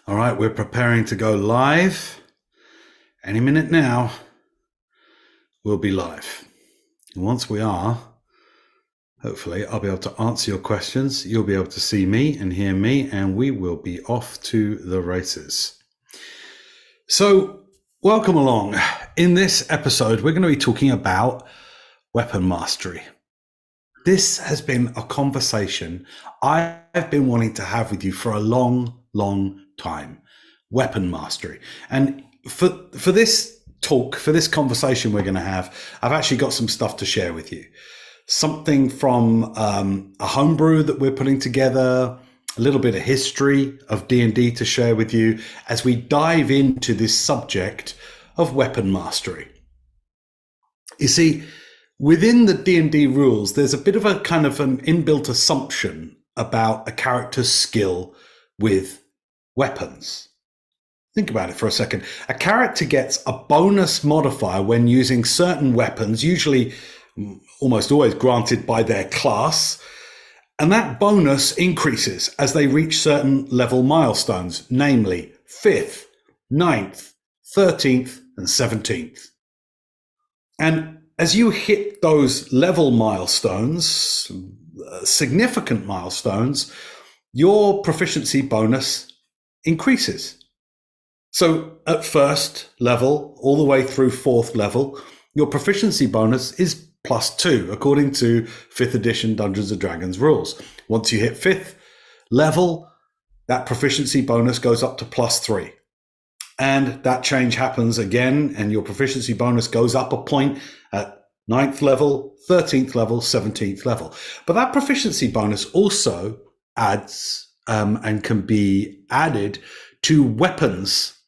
All right, we're preparing to go live. Any minute now, we'll be live. And once we are, hopefully I'll be able to answer your questions. You'll be able to see me and hear me, and we will be off to the races. So, welcome along. In this episode, we're going to be talking about weapon mastery. This has been a conversation I've been wanting to have with you for a long time. Weapon mastery. And for this talk, for this conversation we're going to have, I've actually got some stuff to share with you. Something from a homebrew that we're putting together, a little bit of history of D&D to share with you as we dive into this subject of weapon mastery. You see, within the D&D rules, there's a bit of a kind of an inbuilt assumption about a character's skill with weapons. Think about it for a second. A character gets a bonus modifier when using certain weapons, usually almost always granted by their class, and that bonus increases as they reach certain level milestones, namely 5th, 9th, 13th, and 17th. And as you hit those level milestones, significant milestones, your proficiency bonus increases. So at first level, all the way through 4th level, your proficiency bonus is +2, according to 5th edition Dungeons & Dragons rules. Once you hit 5th level, that proficiency bonus goes up to +3. And that change happens again, and your proficiency bonus goes up a point at 9th level, 13th level, 17th level. But that proficiency bonus also adds and can be added to weapons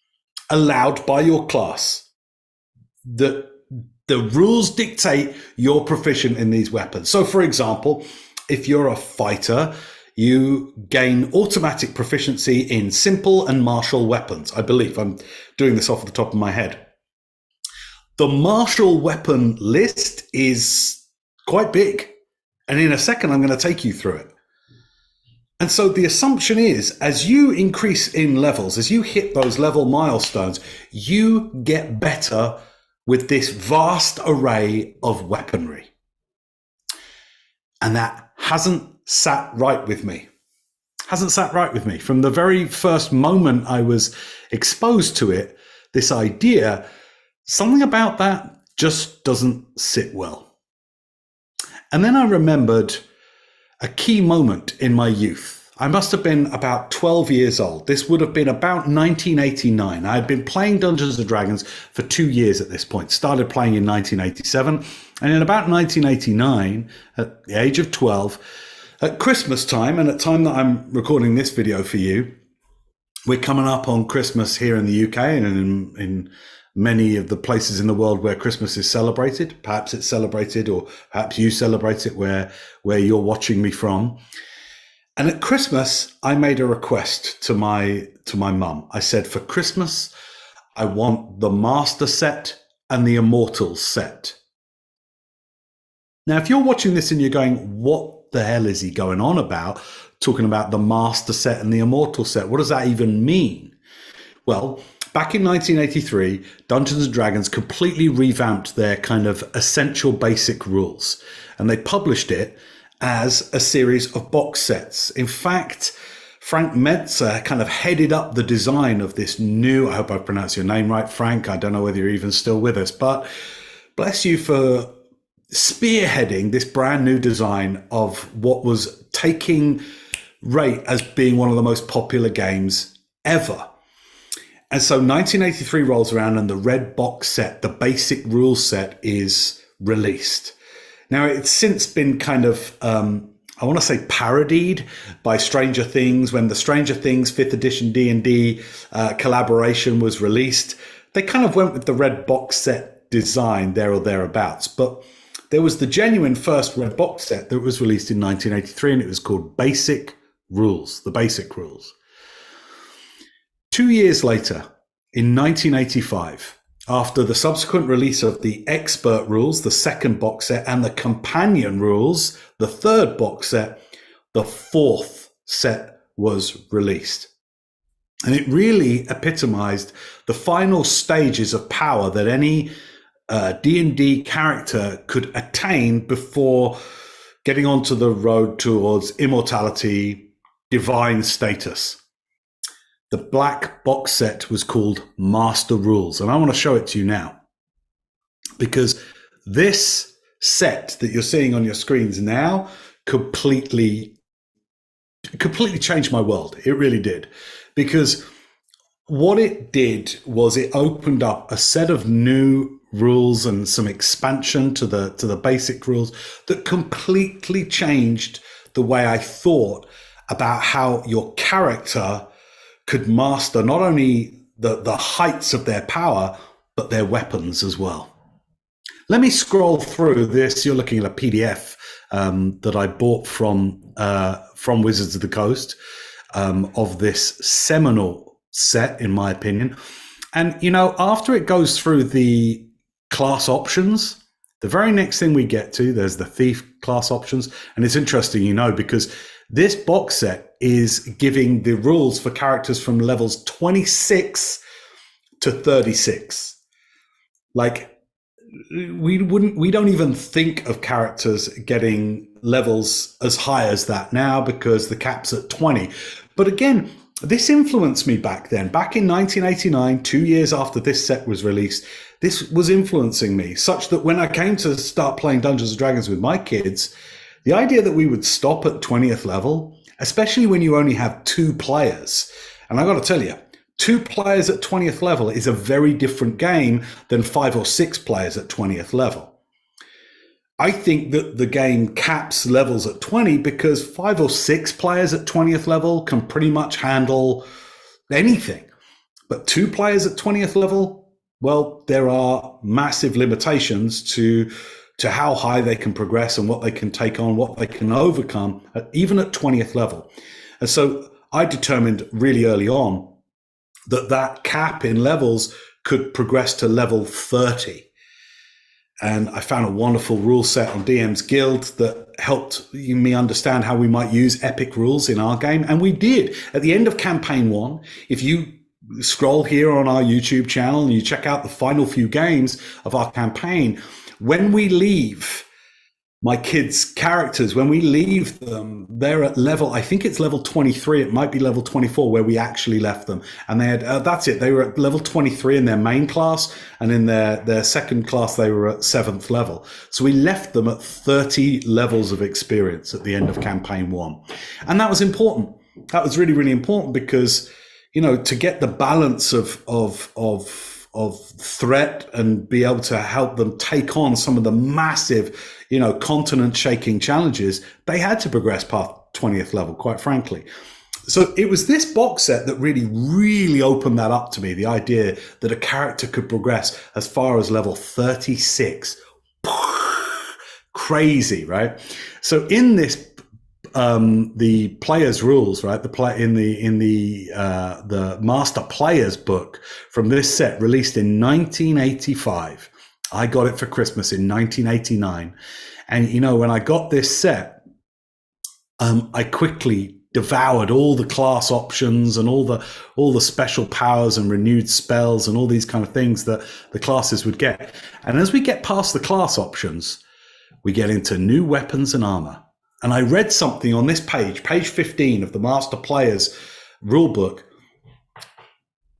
allowed by your class. The rules dictate you're proficient in these weapons. So, for example, if you're a fighter, you gain automatic proficiency in simple and martial weapons. I believe I'm doing this off the top of my head. The martial weapon list is quite big. And in a second, I'm going to take you through it. And so the assumption is, as you increase in levels, as you hit those level milestones, you get better with this vast array of weaponry. And that hasn't sat right with me. Hasn't sat right with me. From the very first moment I was exposed to it, this idea, something about that just doesn't sit well. And then I remembered a key moment in my youth. I must have been about 12 years old. This would have been about 1989. I had been playing Dungeons & Dragons for 2 years at this point. Started playing in 1987. And in about 1989, at the age of 12, at Christmas time, and at the time that I'm recording this video for you, we're coming up on Christmas here in the UK and in many of the places in the world where Christmas is celebrated. Perhaps it's celebrated, or perhaps you celebrate it where you're watching me from. And at Christmas, I made a request to my mum. I said, for Christmas, I want the Master set and the Immortals set. Now, if you're watching this and you're going, what the hell is he going on about, talking about the Master set and the Immortal set? What does that even mean? Well, back in 1983, Dungeons & Dragons completely revamped their kind of essential basic rules, and they published it as a series of box sets. In fact, Frank Metzer kind of headed up the design of this new, I hope I pronounced your name right, Frank. I don't know whether you're even still with us, but bless you for spearheading this brand new design of what was taking rate as being one of the most popular games ever. And so 1983 rolls around and the red box set, the basic rules set, is released. Now, it's since been kind of, I want to say, parodied by Stranger Things. When the Stranger Things 5th edition D&D collaboration was released, they kind of went with the red box set design there or thereabouts. But there was the genuine first red box set that was released in 1983, and it was called Basic Rules, the Basic Rules. 2 years later, in 1985, after the subsequent release of the Expert Rules, the second box set, and the Companion Rules, the third box set, the fourth set was released. And it really epitomized the final stages of power that any D&D character could attain before getting onto the road towards immortality, divine status. The black box set was called Master Rules, and I want to show it to you now because this set that you're seeing on your screens now completely changed my world. It really did, because what it did was it opened up a set of new rules and some expansion to the basic rules that completely changed the way I thought about how your character could master not only the heights of their power, but their weapons as well. Let me scroll through this. You're looking at a PDF that I bought from Wizards of the Coast of this seminal set, in my opinion. And, after it goes through the class options, the very next thing we get to, there's the thief class options. And it's interesting, because this box set is giving the rules for characters from levels 26 to 36. Like, we don't even think of characters getting levels as high as that now because the cap's at 20. But again, this influenced me back then. Back in 1989, 2 years after this set was released, this was influencing me such that when I came to start playing Dungeons and Dragons with my kids, the idea that we would stop at 20th level, especially when you only have 2 players, and I got to tell you, 2 players at 20th level is a very different game than 5 or 6 players at 20th level. I think that the game caps levels at 20 because 5 or 6 players at 20th level can pretty much handle anything. But 2 players at 20th level, well, there are massive limitations to how high they can progress and what they can take on, what they can overcome, even at 20th level. And so I determined really early on that cap in levels could progress to level 30. And I found a wonderful rule set on DM's Guild that helped me understand how we might use epic rules in our game. And we did. At the end of campaign 1, if you scroll here on our YouTube channel and you check out the final few games of our campaign, when we leave my kids' characters, when we leave them, they're at level, I think it's level 23. It might be level 24 where we actually left them. And they had, that's it. They were at level 23 in their main class. And in their second class, they were at 7th level. So we left them at 30 levels of experience at the end of campaign 1. And that was important. That was really, really important because, to get the balance of threat and be able to help them take on some of the massive, continent-shaking challenges, they had to progress past 20th level, quite frankly. So it was this box set that really, really opened that up to me, the idea that a character could progress as far as level 36. Crazy, right? So in this, the player's rules, right? The Master Player's book from this set, released in 1985. I got it for Christmas in 1989. And, when I got this set, I quickly devoured all the class options and all the special powers and renewed spells and all these kind of things that the classes would get. And as we get past the class options, we get into new weapons and armor. And I read something on this page 15 of the Master Player's rulebook,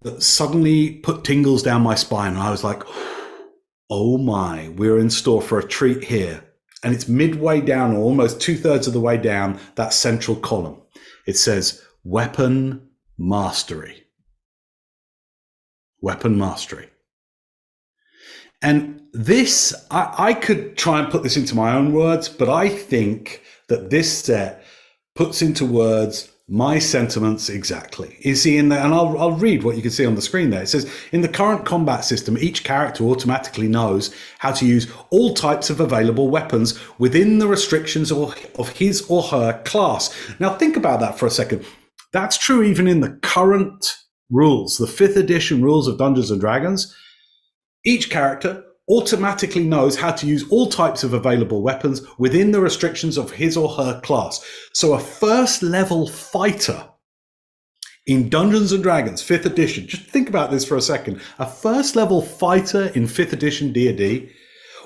that suddenly put tingles down my spine. And I was like, oh my, we're in store for a treat here. And it's midway down, or almost 2/3 of the way down, that central column. It says weapon mastery. Weapon mastery. And this, I could try and put this into my own words, but I think that this set puts into words my sentiments exactly. You see, and I'll read what you can see on the screen there. It says, in the current combat system, each character automatically knows how to use all types of available weapons within the restrictions of his or her class. Now, think about that for a second. That's true even in the current rules, the 5th edition rules of Dungeons and Dragons. Each character automatically knows how to use all types of available weapons within the restrictions of his or her class. So a first level fighter In Dungeons and Dragons, 5th edition, just think about this for a second. A first level fighter in 5th edition D&D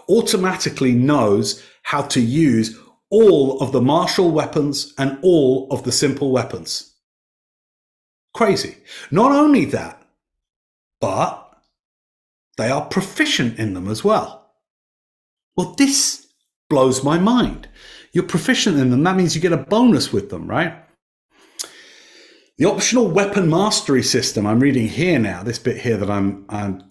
automatically knows how to use all of the martial weapons and all of the simple weapons. Crazy. Not only that, but they are proficient in them as well. Well, this blows my mind. You're proficient in them. That means you get a bonus with them, right? The optional weapon mastery system I'm reading here now, this bit here that I'm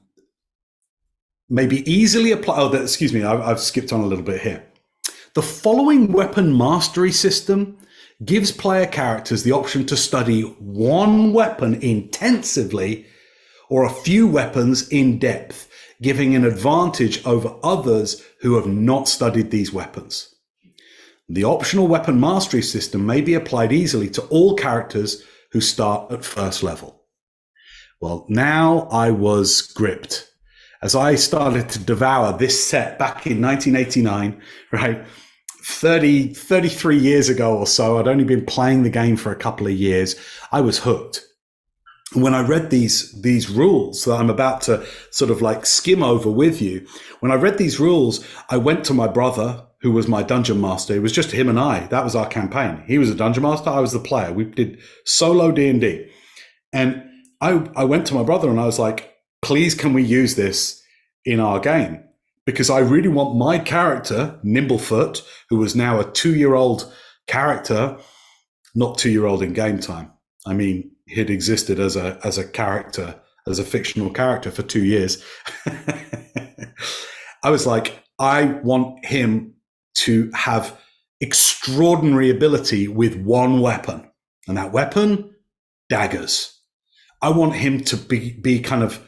maybe easily apply. Oh, excuse me, I've skipped on a little bit here. The following weapon mastery system gives player characters the option to study one weapon intensively or a few weapons in depth, giving an advantage over others who have not studied these weapons. The optional weapon mastery system may be applied easily to all characters who start at first level. Well, now I was gripped. As I started to devour this set back in 1989, right, 33 years ago or so, I'd only been playing the game for a couple of years, I was hooked. And when I read these rules that I'm about to sort of like skim over with you, when I read these rules, I went to my brother, who was my dungeon master. It was just him and I. That was our campaign. He was a dungeon master. I was the player. We did solo D&D. And I went to my brother and I was like, please, can we use this in our game? Because I really want my character, Nimblefoot, who was now a 2-year-old character, not 2-year-old in game time. I mean, he'd existed as a character, as a fictional character for 2 years. I was like, I want him to have extraordinary ability with one weapon, and that weapon, daggers. I want him to be kind of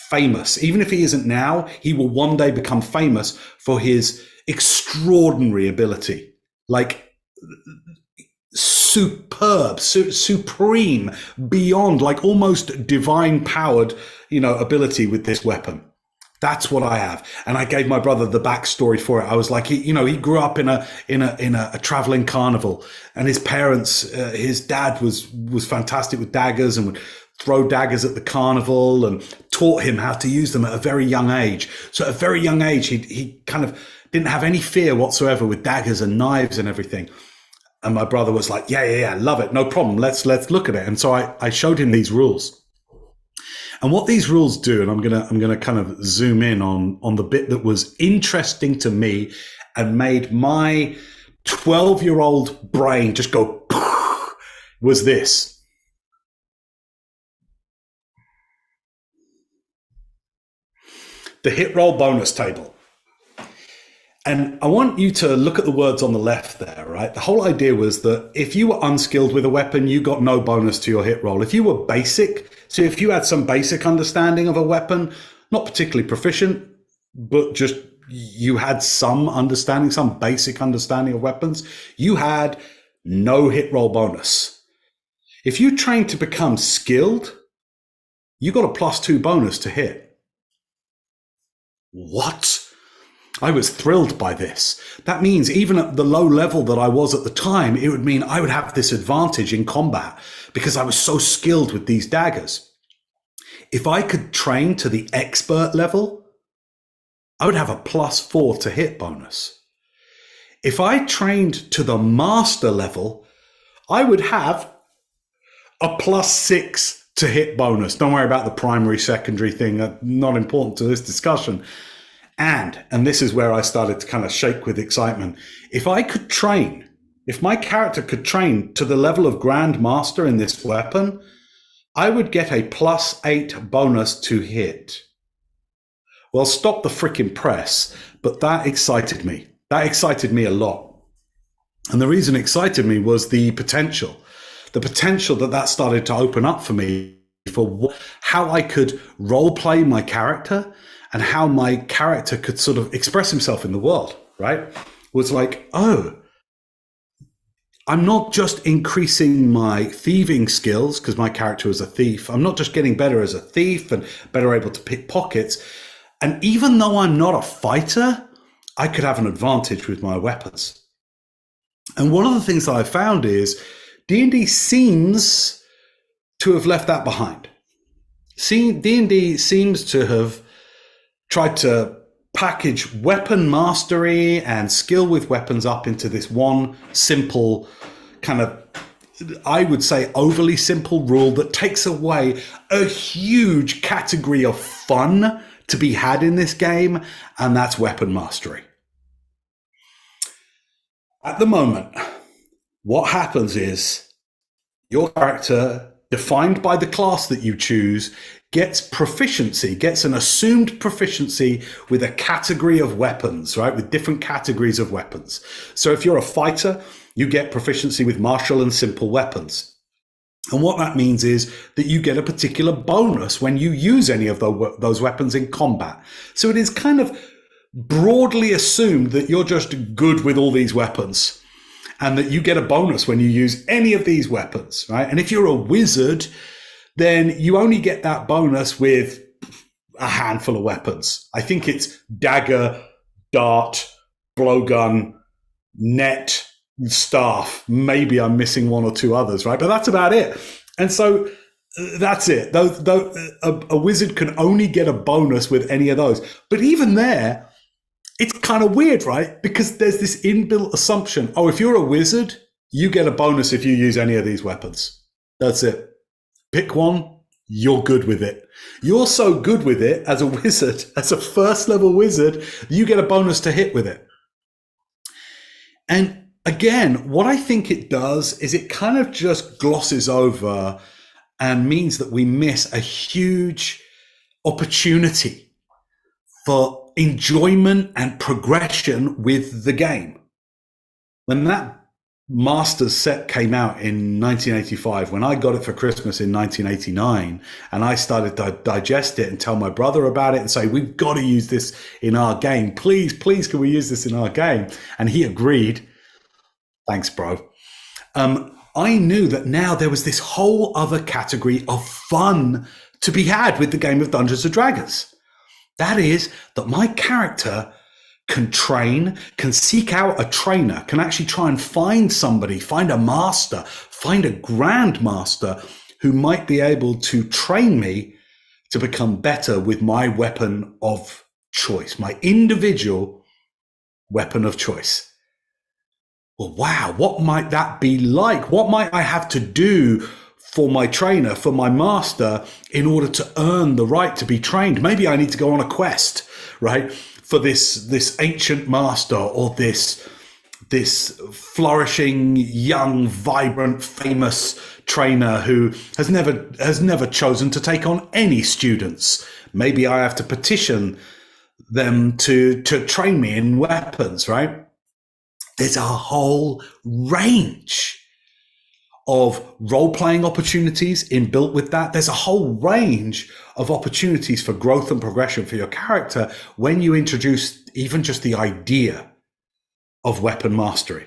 famous. Even if he isn't now, he will one day become famous for his extraordinary ability, like superb, supreme, beyond, like almost divine powered, ability with this weapon. That's what I have. And I gave my brother the backstory for it. I was like, he grew up in a traveling carnival, and his parents, his dad was fantastic with daggers and would throw daggers at the carnival and taught him how to use them at a very young age. So at a very young age, he kind of didn't have any fear whatsoever with daggers and knives and everything. And my brother was like, yeah, love it. No problem. Let's look at it. And so I showed him these rules. And what these rules do, and I'm gonna kind of zoom in on the bit that was interesting to me and made my 12-year-old brain just go, was this. The hit roll bonus table. And I want you to look at the words on the left there, right? The whole idea was that if you were unskilled with a weapon, you got no bonus to your hit roll. If you were basic, so if you had some basic understanding of a weapon, not particularly proficient, but just you had some understanding, some basic understanding of weapons, you had no hit roll bonus. If you trained to become skilled, you got a +2 bonus to hit. What? I was thrilled by this. That means even at the low level that I was at the time, it would mean I would have this advantage in combat because I was so skilled with these daggers. If I could train to the expert level, I would have a +4 to hit bonus. If I trained to the master level, I would have a +6 to hit bonus. Don't worry about the primary, secondary thing. Not important to this discussion. And this is where I started to kind of shake with excitement. If I could train, if my character could train to the level of Grand Master in this weapon, I would get a +8 bonus to hit. Well, stop the frickin' press, but that excited me. That excited me a lot. And the reason it excited me was the potential that started to open up for me for how I could role play my character and how my character could sort of express himself in the world, right? Was like, oh, I'm not just increasing my thieving skills because my character is a thief. I'm not just getting better as a thief and better able to pick pockets. And even though I'm not a fighter, I could have an advantage with my weapons. And one of the things that I found is D&D seems to have left that behind. D&D seems to have tried to package weapon mastery and skill with weapons up into this one simple kind of, I would say, overly simple rule that takes away a huge category of fun to be had in this game, and that's weapon mastery. At the moment, what happens is your character, defined by the class that you choose, gets proficiency, gets an assumed proficiency with a category of weapons, right? With different categories of weapons. So if you're a fighter, you get proficiency with martial and simple weapons. And what that means is that you get a particular bonus when you use any of those weapons in combat. So it is kind of broadly assumed that you're just good with all these weapons, and that you get a bonus when you use any of these weapons, right? And if you're a wizard, then you only get that bonus with a handful of weapons. I think it's dagger, dart, blowgun, net, staff. Maybe I'm missing one or two others, right? But that's about it. And so that's it. A wizard can only get a bonus with any of those. But even there, it's kind of weird, right? Because there's this inbuilt assumption, if you're a wizard, you get a bonus if you use any of these weapons. That's it. Pick one, you're good with it. You're so good with it as a wizard, as a first level wizard, you get a bonus to hit with it. And again, what I think it does is it kind of just glosses over and means that we miss a huge opportunity for enjoyment and progression with the game. When that Masters set came out in 1985, when I got it for Christmas in 1989, and I started to digest it and tell my brother about it and say, we've got to use this in our game. Please, can we use this in our game? And he agreed. Thanks, bro. I knew that now there was this whole other category of fun to be had with the game of Dungeons & Dragons. That is that my character can train, can seek out a trainer, can actually try and find somebody, find a master, find a grandmaster who might be able to train me to become better with my weapon of choice, my individual weapon of choice. Well, wow, what might that be like? What might I have to do for my trainer, for my master, in order to earn the right to be trained? Maybe I need to go on a quest, right, for this ancient master, or this flourishing, young, vibrant, famous trainer who has never chosen to take on any students. Maybe I have to petition them to train me in weapons, right? There's a whole range of role-playing opportunities inbuilt with that. There's a whole range of opportunities for growth and progression for your character when you introduce even just the idea of weapon mastery.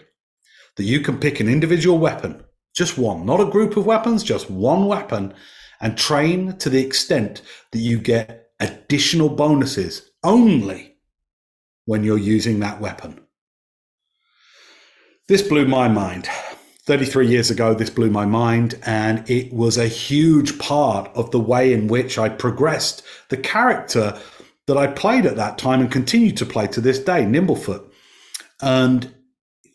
That you can pick an individual weapon, just one, not a group of weapons, just one weapon, and train to the extent that you get additional bonuses only when you're using that weapon. This blew my mind. 33 years ago, this blew my mind, and it was a huge part of the way in which I progressed the character that I played at that time and continue to play to this day, Nimblefoot. And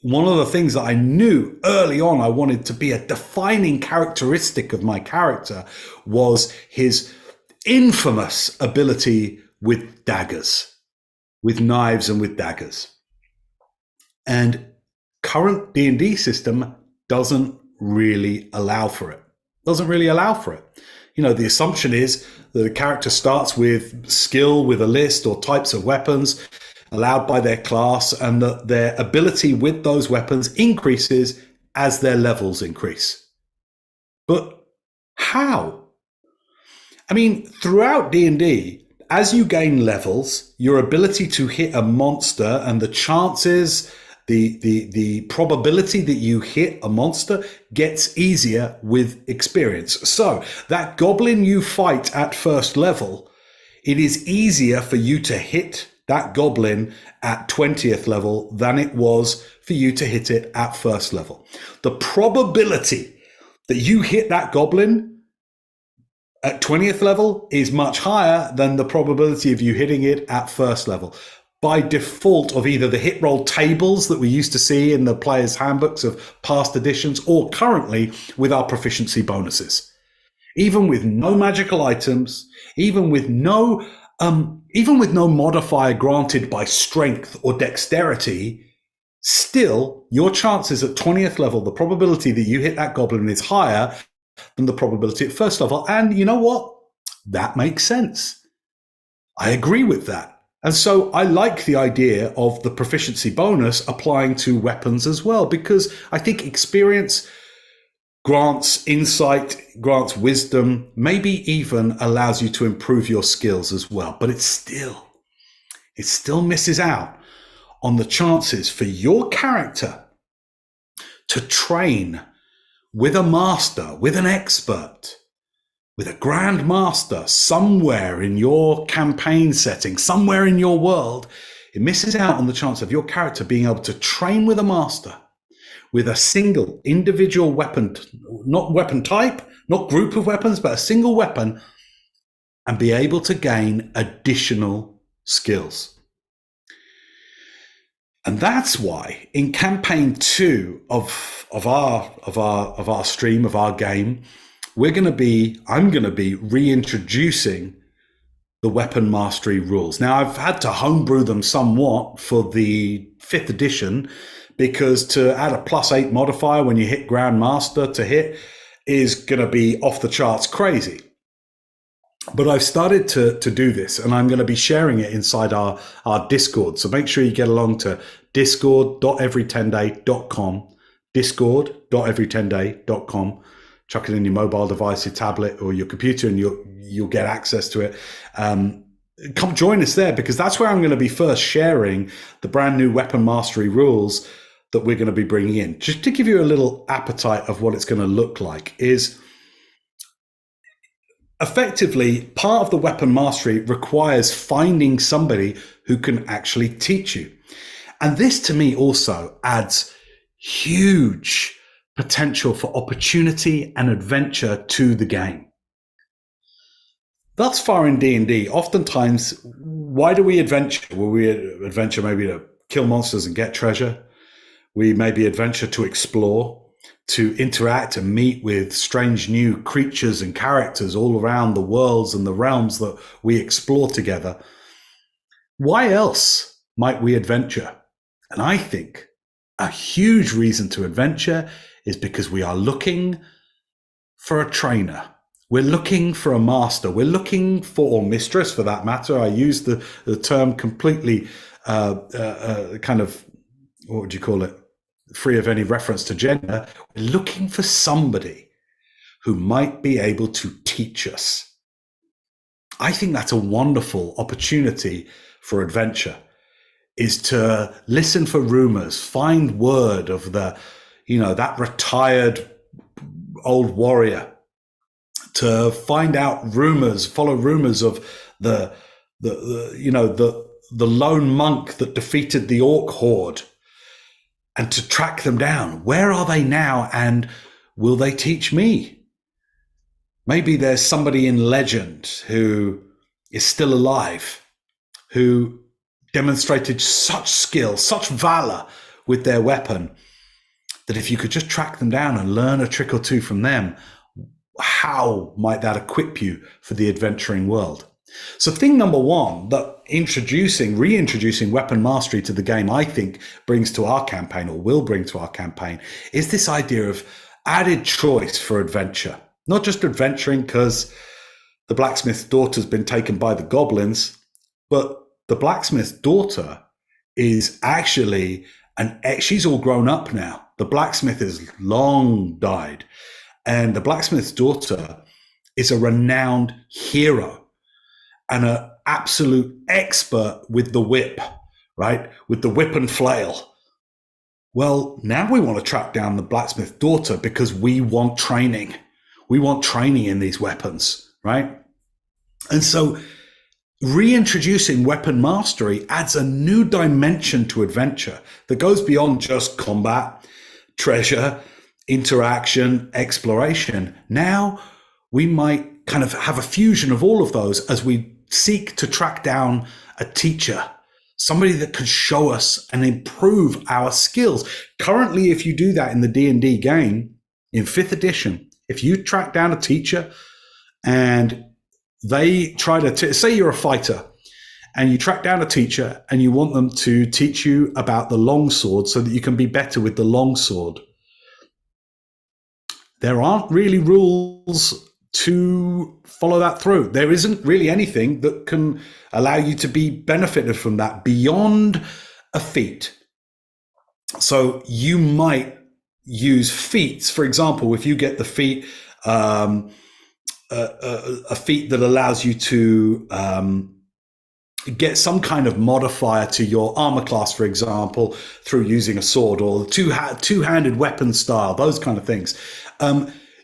one of the things that I knew early on I wanted to be a defining characteristic of my character was his infamous ability with daggers, with knives and with daggers. And current D&D system doesn't really allow for it. You know, the assumption is that a character starts with skill with a list or types of weapons allowed by their class, and that their ability with those weapons increases as their levels increase. But how? I mean, throughout D&D, as you gain levels, your ability to hit a monster and the chances, the probability that you hit a monster gets easier with experience. So that goblin you fight at first level, it is easier for you to hit that goblin at 20th level than it was for you to hit it at first level. The probability that you hit that goblin at 20th level is much higher than the probability of you hitting it at first level. By default of either the hit roll tables that we used to see in the player's handbooks of past editions, or currently with our proficiency bonuses. Even with no magical items, even with no modifier granted by strength or dexterity, still your chances at 20th level, the probability that you hit that goblin is higher than the probability at first level. And you know what? That makes sense. I agree with that. And so I like the idea of the proficiency bonus applying to weapons as well, because I think experience grants insight, grants wisdom, maybe even allows you to improve your skills as well. But it still misses out on the chances for your character to train with a master, with an expert, with a grand master somewhere in your campaign setting, somewhere in your world. It misses out on the chance of your character being able to train with a master, with a single individual weapon, not weapon type, not group of weapons, but a single weapon, and be able to gain additional skills. And that's why in campaign 2 of our stream, of our game, I'm going to be reintroducing the weapon mastery rules. Now, I've had to homebrew them somewhat for the 5th edition, because to add a +8 modifier when you hit Grandmaster to hit is going to be off the charts crazy. But I've started to do this, and I'm going to be sharing it inside our Discord. So make sure you get along to discord.everytenday.com, discord.everytenday.com. Chuck it in your mobile device, your tablet, or your computer, and you'll get access to it. Come join us there, because that's where I'm going to be first sharing the brand new weapon mastery rules that we're going to be bringing in. Just to give you a little appetite of what it's going to look like, is effectively part of the weapon mastery requires finding somebody who can actually teach you. And this to me also adds huge potential for opportunity and adventure to the game. Thus far in D&D, oftentimes, why do we adventure? Well, we adventure maybe to kill monsters and get treasure. We maybe adventure to explore, to interact and meet with strange new creatures and characters all around the worlds and the realms that we explore together. Why else might we adventure? And I think a huge reason to adventure is because we are looking for a trainer. We're looking for a master. We're looking for, or mistress for that matter. I use the term completely kind of, what would you call it? Free of any reference to gender. We're looking for somebody who might be able to teach us. I think that's a wonderful opportunity for adventure, is to listen for rumors, find word of that retired old warrior, to find out rumors, follow rumors of the lone monk that defeated the orc horde, and to track them down. Where are they now, and will they teach me? Maybe there's somebody in legend who is still alive, who demonstrated such skill, such valor with their weapon, that if you could just track them down and learn a trick or two from them, how might that equip you for the adventuring world? So thing number one that reintroducing weapon mastery to the game, I think brings to our campaign, or will bring to our campaign, is this idea of added choice for adventure. Not just adventuring because the blacksmith's daughter's been taken by the goblins, but the blacksmith's daughter is actually she's all grown up now. The blacksmith has long died, and the blacksmith's daughter is a renowned hero and an absolute expert with the whip, right? With the whip and flail. Well, now we want to track down the blacksmith daughter because we want training. We want training in these weapons, right? And so reintroducing weapon mastery adds a new dimension to adventure that goes beyond just combat, treasure, interaction, exploration. Now we might kind of have a fusion of all of those as we seek to track down a teacher, somebody that can show us and improve our skills. Currently, if you do that in the D&D game, in 5th edition, if you track down a teacher and they try to, say you're a fighter, and you track down a teacher and you want them to teach you about the longsword so that you can be better with the longsword, there aren't really rules to follow that through. There isn't really anything that can allow you to be benefited from that beyond a feat. So you might use feats. For example, if you get the feat, a feat that allows you to get some kind of modifier to your armor class, for example, through using a sword or two-handed weapon style, those kind of things.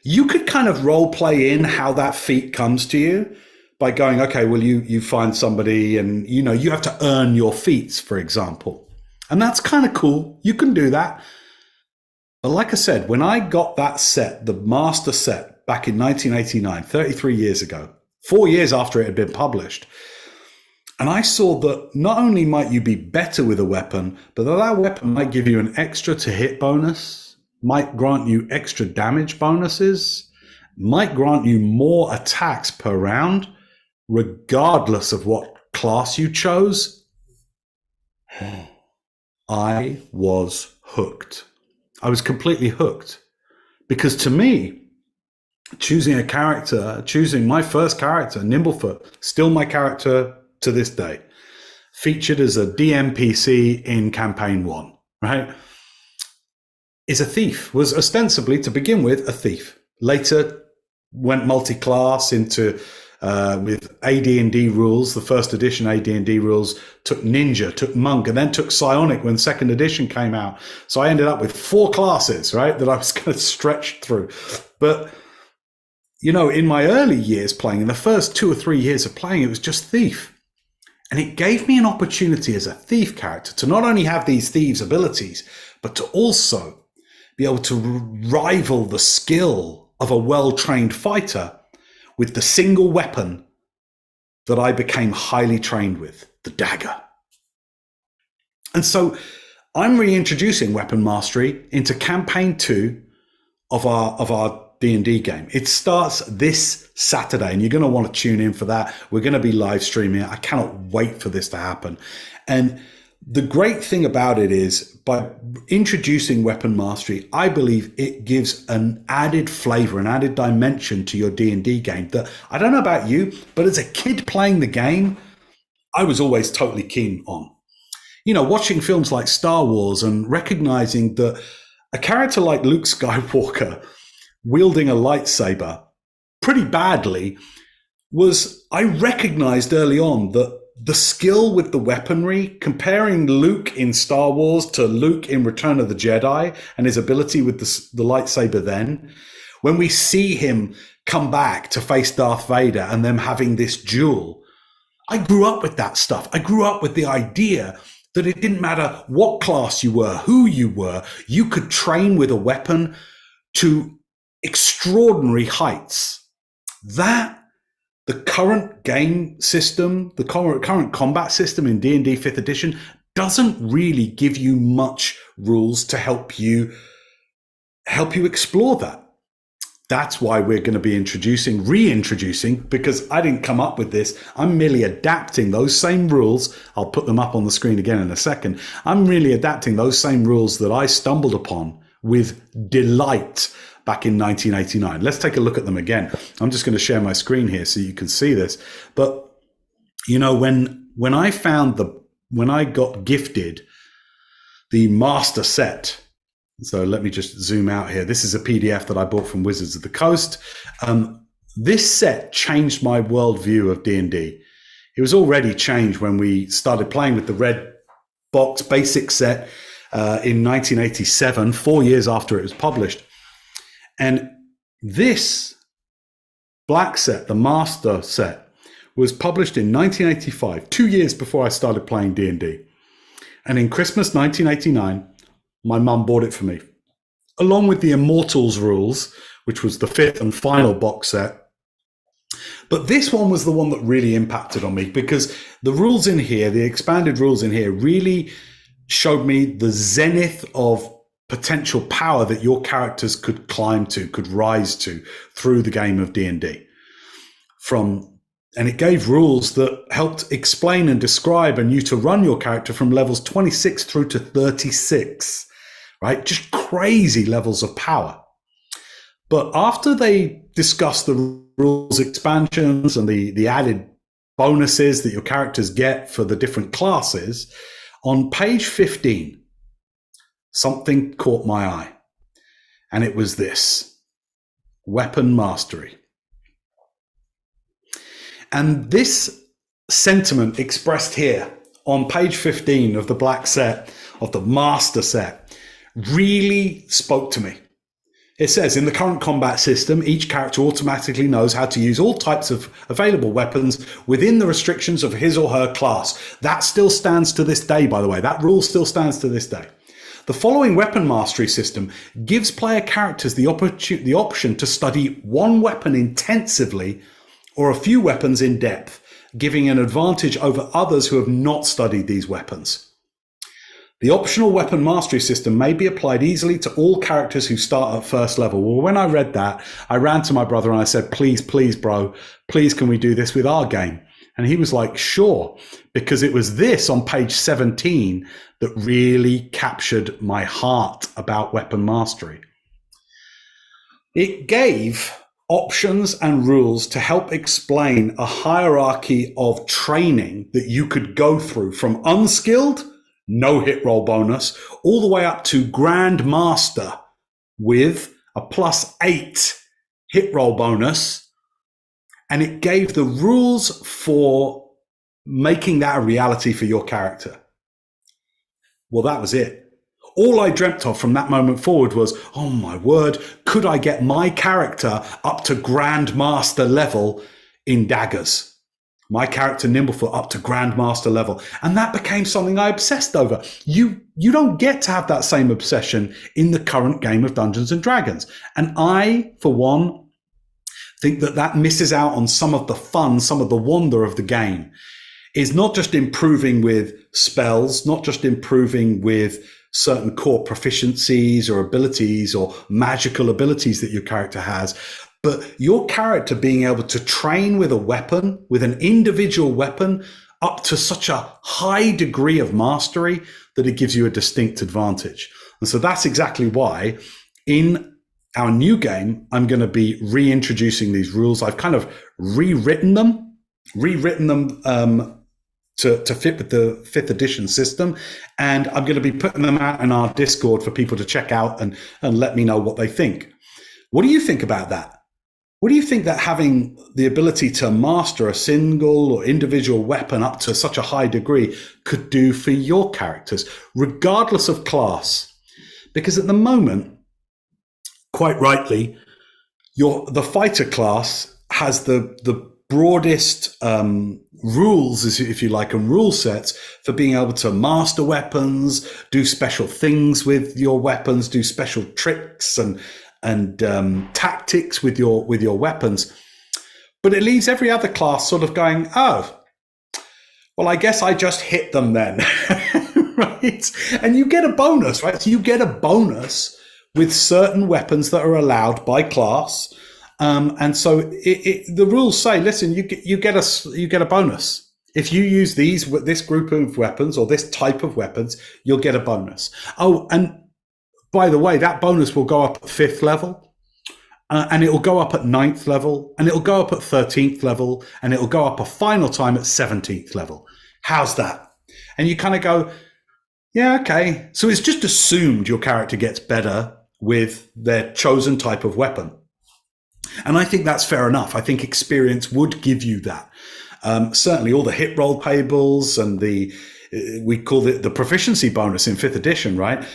You could kind of role play in how that feat comes to you by going, okay, well, you find somebody and, you have to earn your feats, for example. And that's kind of cool. You can do that. But like I said, when I got that set, the master set back in 1989, 33 years ago, 4 years after it had been published, and I saw that not only might you be better with a weapon, but that weapon might give you an extra to hit bonus, might grant you extra damage bonuses, might grant you more attacks per round, regardless of what class you chose. I was hooked. I was completely hooked. Because to me, choosing my first character, Nimblefoot, still my character to this day, featured as a DMPC in campaign 1, right, is a thief, was ostensibly to begin with a thief. Later went multi-class into with AD&D rules. The first edition AD&D rules took ninja, took monk, and then took psionic when 2nd edition came out. So I ended up with 4 classes, right, that I was kind of stretched through. But in my early years playing, in the first 2 or 3 years of playing, it was just thief. And it gave me an opportunity as a thief character to not only have these thieves' abilities, but to also be able to rival the skill of a well-trained fighter with the single weapon that I became highly trained with, the dagger. And so I'm reintroducing weapon mastery into campaign 2 of our D&D game. It starts this Saturday, and you're going to want to tune in for that. We're going to be live streaming it. I cannot wait for this to happen. And the great thing about it is, by introducing weapon mastery, I believe it gives an added flavor, an added dimension to your D&D game that, I don't know about you, but as a kid playing the game, I was always totally keen on. Watching films like Star Wars and recognizing that a character like Luke Skywalker wielding a lightsaber pretty badly, I recognized early on that the skill with the weaponry, comparing Luke in Star Wars to Luke in Return of the Jedi and his ability with the lightsaber then, when we see him come back to face Darth Vader and them having this duel, I grew up with that stuff. I grew up with the idea that it didn't matter what class you were, who you were, you could train with a weapon to extraordinary heights. That the current game system, the current combat system in D&D 5th edition doesn't really give you much rules to help you explore that. That's why we're going to be reintroducing, because I didn't come up with this. I'm merely adapting those same rules. I'll put them up on the screen again in a second. I'm really adapting those same rules that I stumbled upon with delight back in 1989. Let's take a look at them again. I'm just going to share my screen here so you can see this. But when I got gifted the master set, so let me just zoom out here. This is a PDF that I bought from Wizards of the Coast. This set changed my worldview of D&D. It was already changed when we started playing with the red box basic set in 1987, 4 years after it was published. And this black set, the master set, was published in 1985, 2 years before I started playing D&D. And in Christmas 1989, my mum bought it for me, along with the Immortals rules, which was the 5th and final box set. But this one was the one that really impacted on me, because the rules in here, the expanded rules in here, really showed me the zenith of potential power that your characters could climb to, could rise to through the game of D&D. And it gave rules that helped explain and describe and you to run your character from levels 26 through to 36, right? Just crazy levels of power. But after they discussed the rules expansions and the added bonuses that your characters get for the different classes, on page 15, something caught my eye. And it was this: weapon mastery. And this sentiment expressed here on page 15 of the black set, of the master set, really spoke to me. It says, in the current combat system, each character automatically knows how to use all types of available weapons within the restrictions of his or her class. That still stands to this day, by the way. That rule still stands to this day. The following weapon mastery system gives player characters the option to study one weapon intensively or a few weapons in depth, giving an advantage over others who have not studied these weapons. The optional weapon mastery system may be applied easily to all characters who start at first level. Well, when I read that, I ran to my brother and I said, please, bro, please, can we do this with our game? And he was like, sure, because it was this on page 17 that really captured my heart about weapon mastery. It gave options and rules to help explain a hierarchy of training that you could go through from unskilled, no hit roll bonus, all the way up to Grandmaster with a +8 hit roll bonus. And it gave the rules for making that a reality for your character. Well, that was it. All I dreamt of from that moment forward was, oh my word, could I get my character up to Grandmaster level in daggers? My character Nimblefoot up to Grandmaster level. And that became something I obsessed over. You don't get to have that same obsession in the current game of Dungeons and Dragons. And I, for one, think that misses out on some of the fun, some of the wonder of the game. Is not just improving with spells, not just improving with certain core proficiencies or abilities or magical abilities that your character has, but your character being able to train with a weapon, with an individual weapon, up to such a high degree of mastery that it gives you a distinct advantage. And so that's exactly why in our new game, I'm going to be reintroducing these rules. I've kind of rewritten them to fit with the 5th edition system. And I'm going to be putting them out in our Discord for people to check out and let me know what they think. What do you think about that? What do you think that having the ability to master a single or individual weapon up to such a high degree could do for your characters, regardless of class? Because at the moment, quite rightly, the fighter class has the broadest rules, if you like, and rule sets for being able to master weapons, do special things with your weapons, do special tricks and tactics with your weapons. But it leaves every other class sort of going, oh, well, I guess I just hit them then, right? And you get a bonus, right? So you get a bonus with certain weapons that are allowed by class. And so the rules say, listen, you get a bonus. If you use this group of weapons or this type of weapons, you'll get a bonus. Oh, and by the way, that bonus will go up at 5th level, and it will go up at 9th level, and it will go up at 13th level, and it will go up a final time at 17th level. How's that? And you kind of go, yeah, okay. So it's just assumed your character gets better with their chosen type of weapon. And I think that's fair enough. I think experience would give you that. Certainly all the hit roll tables and we call it the proficiency bonus in 5th edition, right?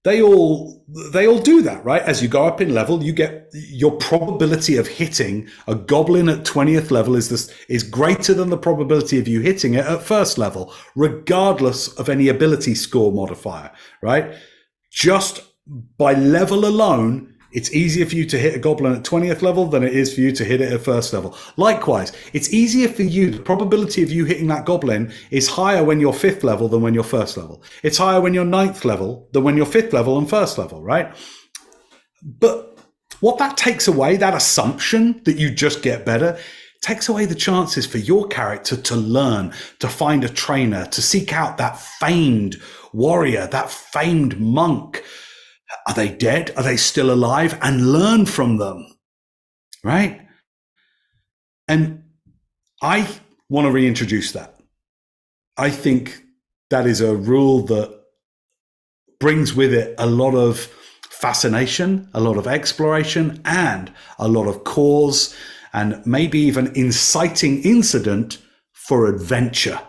They all do that, right? As you go up in level, you get your probability of hitting a goblin at 20th level is greater than the probability of you hitting it at 1st level, regardless of any ability score modifier, right? Just by level alone, It's easier for you to hit a goblin at 20th level than it is for you to hit it at first level. Likewise, it's easier for you. The probability of you hitting that goblin is higher when you're 5th level than when you're first level. It's higher when you're 9th level than when you're 5th level and first level, right? But what that takes away, that assumption that you just get better, takes away the chances for your character to learn, to find a trainer, to seek out that famed warrior, that famed monk. Are they dead? Are they still alive? And learn from them, right? And I want to reintroduce that. I think that is a rule that brings with it a lot of fascination, a lot of exploration, and a lot of cause, and maybe even inciting incident for adventure.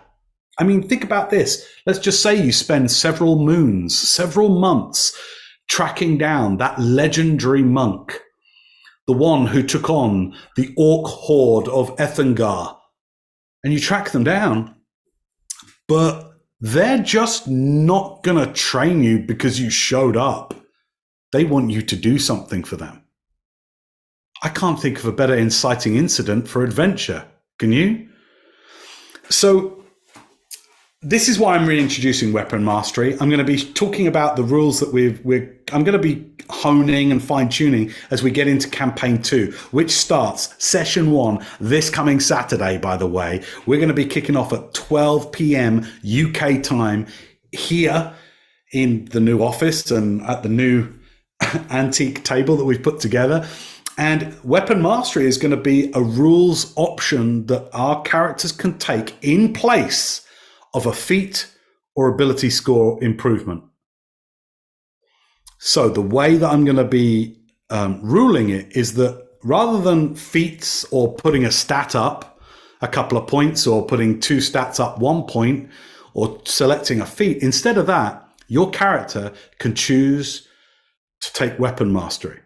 I mean, think about this. Let's just say you spend several moons, several months tracking down that legendary monk, the one who took on the orc horde of Ethengar, and you track them down, but they're just not going to train you because you showed up. They want you to do something for them. I can't think of a better inciting incident for adventure. Can you? So this is why I'm reintroducing weapon mastery. I'm going to be talking about the rules that I'm going to be honing and fine tuning as we get into campaign 2, which starts session 1 this coming Saturday, by the way. We're going to be kicking off at 12 p.m. UK time here in the new office and at the new antique table that we've put together. And weapon mastery is going to be a rules option that our characters can take in place of a feat or ability score improvement. So the way that I'm going to be ruling it is that rather than feats or putting a stat up a couple of points or putting 2 stats up 1 point or selecting a feat, instead of that, your character can choose to take weapon mastery.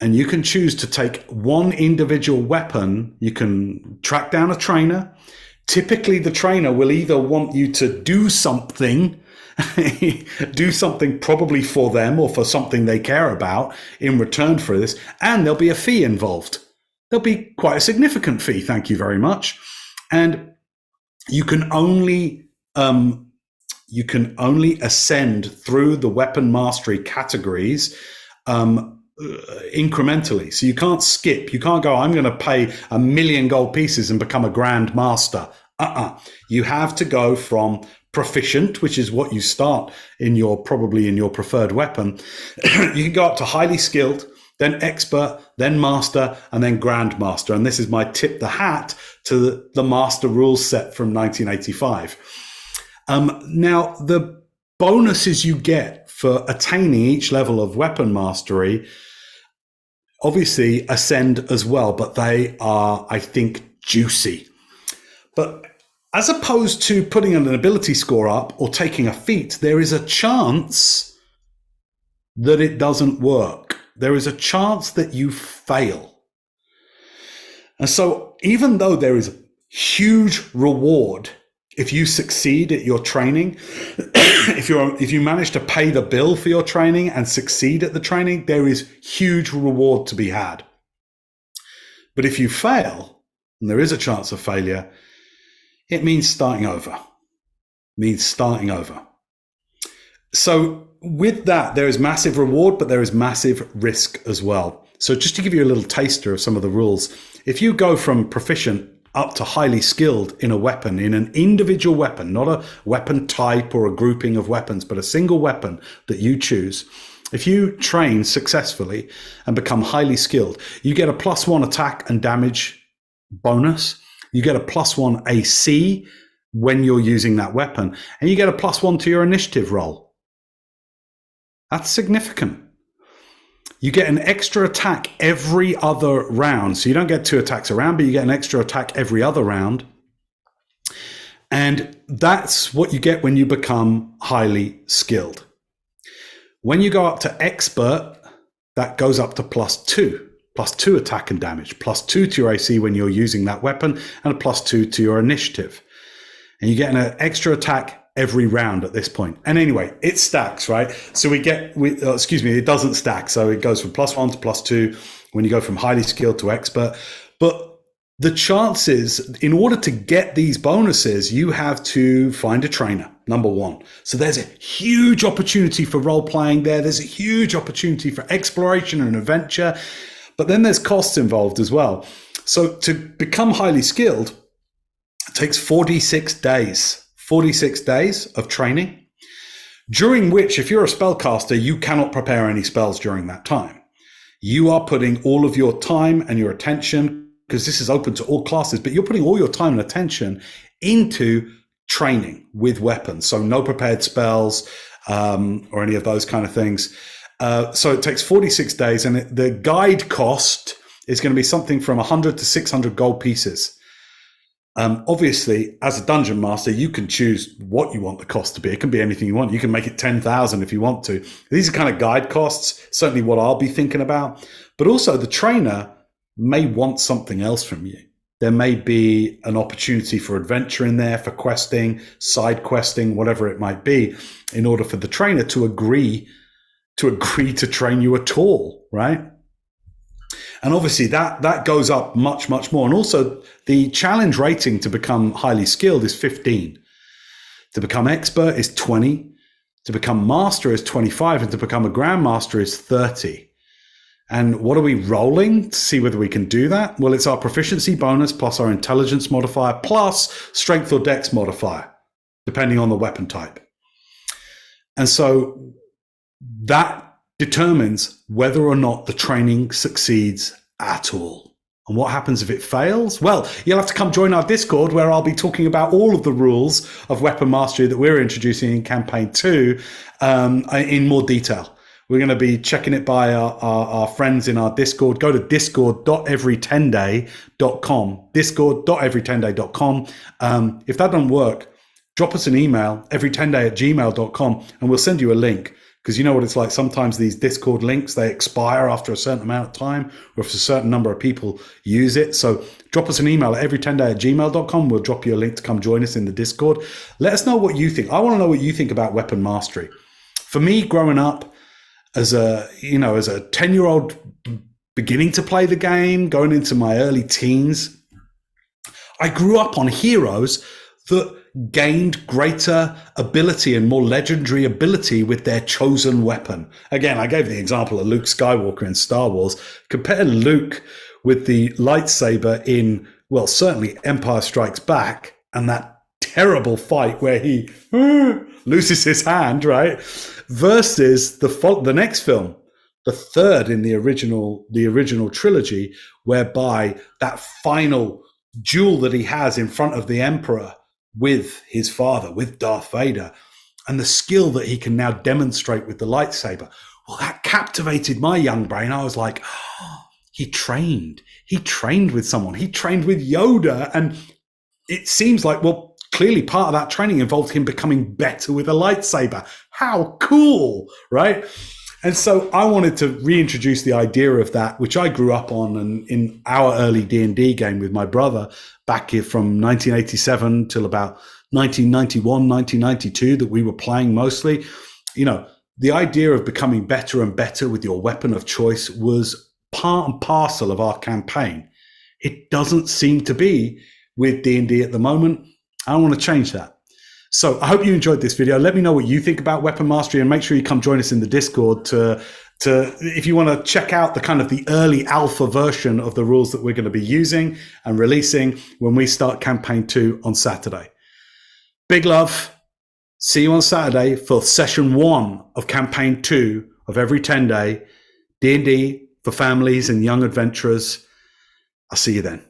And you can choose to take one individual weapon. You can track down a trainer. Typically, the trainer will either want you to do something probably for them or for something they care about in return for this, and there'll be a fee involved. There'll be quite a significant fee, thank you very much. And you can only ascend through the weapon mastery categories incrementally. So you can't skip. You can't go, I'm going to pay 1 million gold pieces and become a grand master. You have to go from proficient, which is what you start probably in your preferred weapon. You can go up to highly skilled, then expert, then master, and then grand master. And this is my tip the hat to the master rules set from 1985. Now, the bonuses you get for attaining each level of weapon mastery obviously ascend as well, but they are, I think, juicy. But as opposed to putting an ability score up or taking a feat, there is a chance that it doesn't work. There is a chance that you fail. And so even though there is huge reward if you succeed at your training, if you manage to pay the bill for your training and succeed at the training, there is huge reward to be had. But if you fail, and there is a chance of failure, it means starting over. So with that, there is massive reward, but there is massive risk as well. So just to give you a little taster of some of the rules, if you go from proficient up to highly skilled in a weapon, in an individual weapon, not a weapon type or a grouping of weapons, but a single weapon that you choose, if you train successfully and become highly skilled, you get a +1 attack and damage bonus. You get a +1 AC when you're using that weapon, and you get a +1 to your initiative roll. That's significant. You get an extra attack every other round. So you don't get 2 attacks a round, but you get an extra attack every other round. And that's what you get when you become highly skilled. When you go up to expert, that goes up to +2 attack and damage, +2 to your AC when you're using that weapon, and a +2 to your initiative. And you get an extra attack every round at this point. And anyway, it stacks, right? So it doesn't stack. So it goes from +1 to +2 when you go from highly skilled to expert. But the chances, in order to get these bonuses, you have to find a trainer, number one. So there's a huge opportunity for role playing there. There's a huge opportunity for exploration and adventure. But then there's costs involved as well. So to become highly skilled, it takes 46 days of training, during which, if you're a spellcaster, you cannot prepare any spells during that time. You are putting all of your time and your attention, because this is open to all classes, but you're putting all your time and attention into training with weapons. So no prepared spells or any of those kind of things. So it takes 46 days, and the guide cost is going to be something from 100 to 600 gold pieces. Obviously, as a dungeon master, you can choose what you want the cost to be. It can be anything you want. You can make it 10,000 if you want to. These are kind of guide costs, certainly what I'll be thinking about. But also the trainer may want something else from you. There may be an opportunity for adventure in there, for questing, side questing, whatever it might be, in order for the trainer to agree to train you at all, right? And obviously that goes up much, much more. And also the challenge rating to become highly skilled is 15. To become expert is 20. To become master is 25. And to become a grandmaster is 30. And what are we rolling to see whether we can do that? Well, it's our proficiency bonus plus our intelligence modifier plus strength or dex modifier, depending on the weapon type. And so that determines whether or not the training succeeds at all. And what happens if it fails? Well, you'll have to come join our Discord, where I'll be talking about all of the rules of weapon mastery that we're introducing in campaign 2 in more detail. We're going to be checking it by our friends in our Discord. Go to discord.everytenday.com, discord.everytenday.com. If that doesn't work, drop us an email, everytenday@gmail.com, and we'll send you a link. Because you know what it's like. Sometimes these Discord links, they expire after a certain amount of time, or if a certain number of people use it. So drop us an email at everytenday@gmail.com. We'll drop you a link to come join us in the Discord. Let us know what you think. I want to know what you think about weapon mastery. For me, growing up as a 10-year-old beginning to play the game, going into my early teens, I grew up on heroes that gained greater ability and more legendary ability with their chosen weapon. Again, I gave the example of Luke Skywalker in Star Wars. Compare Luke with the lightsaber in, well, certainly Empire Strikes Back, and that terrible fight where he loses his hand, right? Versus the next film, the third in the original trilogy, whereby that final duel that he has in front of the Emperor with his father, with Darth Vader, and the skill that he can now demonstrate with the lightsaber. Well, that captivated my young brain. I was like, oh, he trained with someone. He trained with Yoda. And it seems like, well, clearly part of that training involved him becoming better with a lightsaber. How cool, right? And so I wanted to reintroduce the idea of that, which I grew up on and in our early D&D game with my brother back here from 1987 till about 1991, 1992 that we were playing mostly. You know, the idea of becoming better and better with your weapon of choice was part and parcel of our campaign. It doesn't seem to be with D&D at the moment. I want to change that. So I hope you enjoyed this video. Let me know what you think about weapon mastery, and make sure you come join us in the Discord to if you want to check out the kind of the early alpha version of the rules that we're going to be using and releasing when we start campaign 2 on Saturday. Big love. See you on Saturday for session 1 of campaign 2 of Every Tenday D&D for families and young adventurers. I'll see you then.